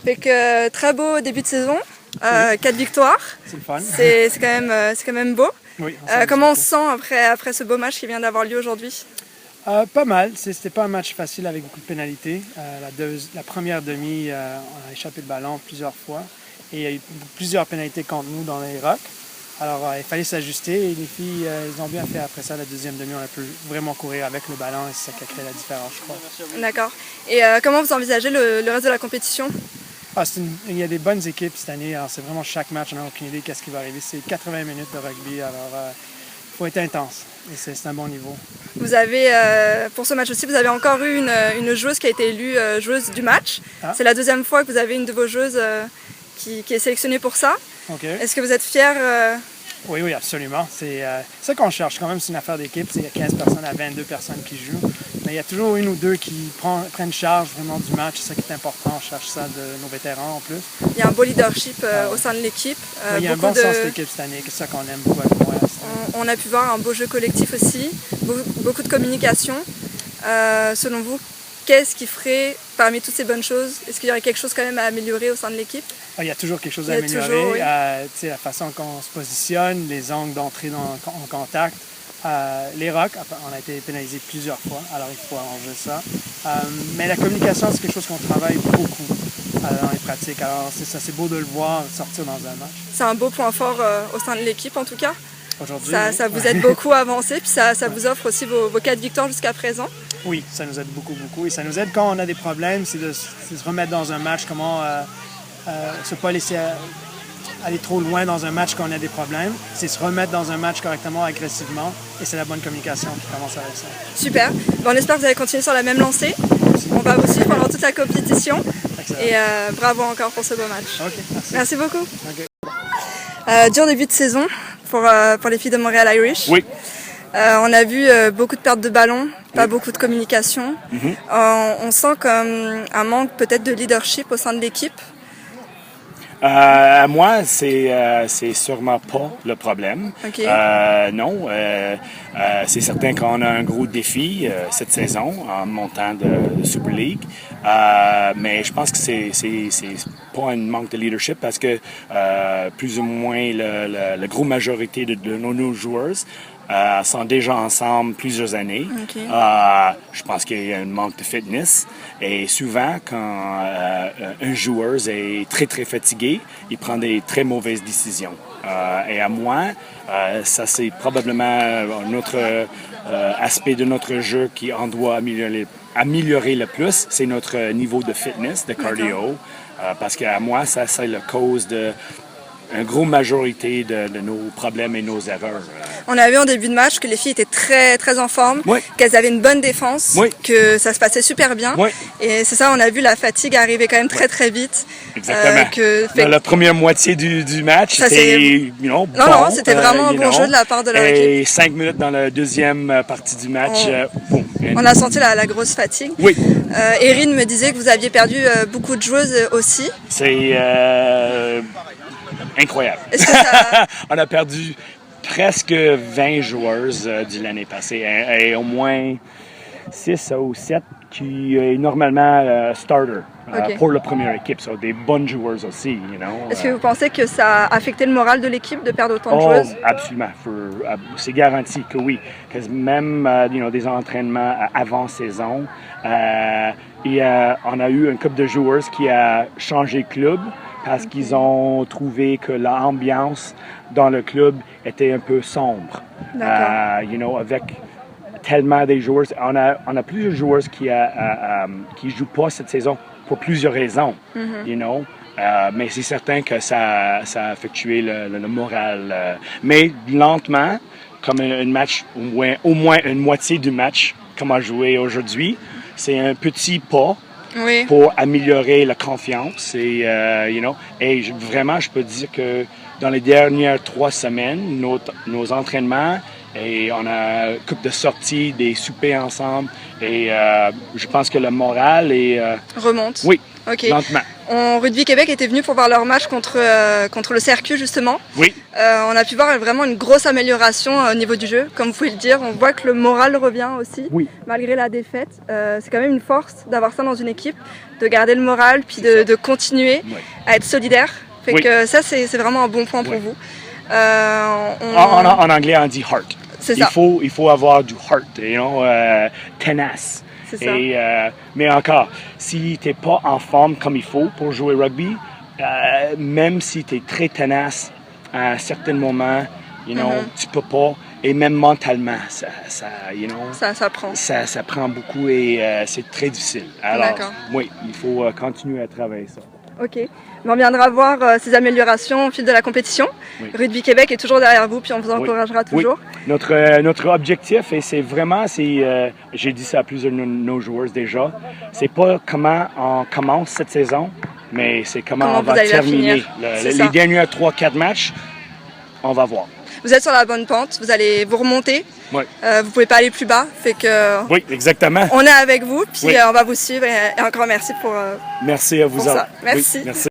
Fait que très beau début de saison, 4 victoires. C'est le fun. C'est quand même beau. Oui, Comment on se sent après ce beau match qui vient d'avoir lieu aujourd'hui? Pas mal. C'était pas un match facile avec beaucoup de pénalités. La première demi, on a échappé le ballon plusieurs fois. Et il y a eu plusieurs pénalités contre nous dans les rocks. Alors, il fallait s'ajuster et les filles, ils ont bien fait après ça. La deuxième demi, on a pu vraiment courir avec le ballon et c'est ça qui a créé la différence, je crois. D'accord. Et comment vous envisagez le reste de la compétition? Il y a des bonnes équipes cette année. Alors, c'est vraiment chaque match, on n'a aucune idée qu'est-ce qui va arriver. C'est 80 minutes de rugby, alors il faut être intense. Et c'est un bon niveau. Vous avez, pour ce match aussi, vous avez encore eu une joueuse qui a été élue joueuse du match. Ah. C'est la deuxième fois que vous avez une de vos joueuses qui est sélectionnée pour ça. Okay. Est-ce que vous êtes fiers? Oui, absolument. C'est ça qu'on cherche. Quand même, c'est une affaire d'équipe. Il y a 15 personnes à 22 personnes qui jouent. Mais il y a toujours une ou deux qui prennent charge vraiment du match. C'est ça qui est important. On cherche ça de nos vétérans en plus. Il y a un beau leadership au sein de l'équipe. Il y a un bon sens d'équipe cette année. C'est ça qu'on aime beaucoup avec moi. On a pu voir un beau jeu collectif aussi. Beaucoup de communication. Selon vous, qu'est-ce qui ferait, parmi toutes ces bonnes choses, est-ce qu'il y aurait quelque chose quand même à améliorer au sein de l'équipe? Il y a toujours quelque chose à améliorer. Toujours, oui. La façon qu'on se positionne, les angles d'entrée en contact. Les rocks, on a été pénalisé plusieurs fois, alors il faut arranger ça. Mais la communication, c'est quelque chose qu'on travaille beaucoup dans les pratiques. Alors c'est beau de le voir sortir dans un match. C'est un beau point fort au sein de l'équipe en tout cas. Aujourd'hui, ça vous aide beaucoup à avancer, puis ça vous offre aussi vos 4 victoires jusqu'à présent. Oui, ça nous aide beaucoup. Et ça nous aide quand on a des problèmes, c'est de se remettre dans un match, comment se pas laisser aller trop loin dans un match quand on a des problèmes. C'est se remettre dans un match correctement, agressivement, et c'est la bonne communication qui commence avec ça. Super. On espère que vous allez continuer sur la même lancée. Merci. On va vous suivre pendant toute la compétition. Excellent. Et bravo encore pour ce beau match. Okay, merci beaucoup. Okay. Dur début de saison pour les filles de Montréal Irish. Oui. On a vu beaucoup de pertes de ballon, pas beaucoup de communication. On sent comme un manque peut-être de leadership au sein de l'équipe. Moi, c'est sûrement pas le problème. Okay. Non, c'est certain qu'on a un gros défi cette saison en montant de Super League. Mais je pense que c'est pas un manque de leadership parce que plus ou moins la grosse majorité de nos joueurs sont déjà ensemble plusieurs années. Okay. Je pense qu'il y a un manque de fitness. Et souvent, quand un joueur est très, très fatigué, il prend des très mauvaises décisions. Et à moi, ça c'est probablement un autre aspect de notre jeu qu'on doit améliorer le plus. C'est notre niveau de fitness, de cardio. Parce qu'à moi, ça c'est la cause de une grosse majorité de nos problèmes et nos erreurs. On a vu en début de match que les filles étaient très, très en forme, oui. Qu'elles avaient une bonne défense, oui. Que ça se passait super bien. Oui. Et c'est ça, on a vu la fatigue arriver quand même très, très vite. Exactement. Dans la première moitié du match, c'était bon, c'était vraiment un bon jeu de la part de leur équipe. Et 5 minutes dans la deuxième partie du match, on a senti la grosse fatigue. Oui. Erin me disait que vous aviez perdu beaucoup de joueuses aussi. C'est incroyable. Est-ce que ça... On a perdu presque 20 joueuses de l'année passée et au moins 6 ou 7 qui est normalement starter pour la première équipe. So, des bonnes joueuses aussi, you know. Est-ce que vous pensez que ça a affecté le moral de l'équipe de perdre autant de joueuses? Absolument. C'est garanti que oui. Parce que même des entraînements avant saison, on a eu un couple de joueuses qui a changé de club parce qu'ils ont trouvé que l'ambiance dans le club était un peu sombre. Avec tellement des joueurs. On a plusieurs joueurs qui jouent pas cette saison pour plusieurs raisons, mais c'est certain que ça a affectué le moral. Mais lentement, comme un match, au moins une moitié du match, comme on a joué aujourd'hui, c'est un petit pas. Oui. Pour améliorer la confiance et vraiment je peux dire que dans les dernières 3 semaines nos entraînements et on a une couple de sorties, des soupers ensemble et je pense que le moral est remonte. Oui. Ok. lentement. Rugby Québec était venu pour voir leur match contre le CRQ justement. Oui, On a pu voir vraiment une grosse amélioration au niveau du jeu, comme vous pouvez le dire. On voit que le moral revient aussi, oui. malgré la défaite. C'est quand même une force d'avoir ça dans une équipe, de garder le moral, puis de continuer Oui. à être solidaire. Fait Oui. que ça, c'est vraiment un bon point pour Oui. vous. En anglais, on dit heart. C'est ça. Il faut avoir du heart, tenace. C'est ça. Mais encore, si tu n'es pas en forme comme il faut pour jouer rugby, même si tu es très tenace, à certains moments, tu peux pas. Et même mentalement, Ça prend. ça prend beaucoup et c'est très difficile. Alors, D'accord. oui, il faut continuer à travailler ça. Ok. Mais on viendra voir ces améliorations au fil de la compétition. Oui. Rugby Québec est toujours derrière vous, puis on vous encouragera toujours. Oui. Notre objectif, et c'est vraiment, j'ai dit ça à plusieurs de nos joueurs déjà, c'est pas comment on commence cette saison, mais c'est comment on vous va allez la terminer. finir. C'est Les ça. derniers 3-4 matchs, on va voir. Vous êtes sur la bonne pente, vous allez vous remonter. Oui, Vous pouvez pas aller plus bas, fait que oui, exactement. on est avec vous, puis Oui. on va vous suivre. Et encore merci pour Merci à vous ça. autres. Merci. Oui, merci.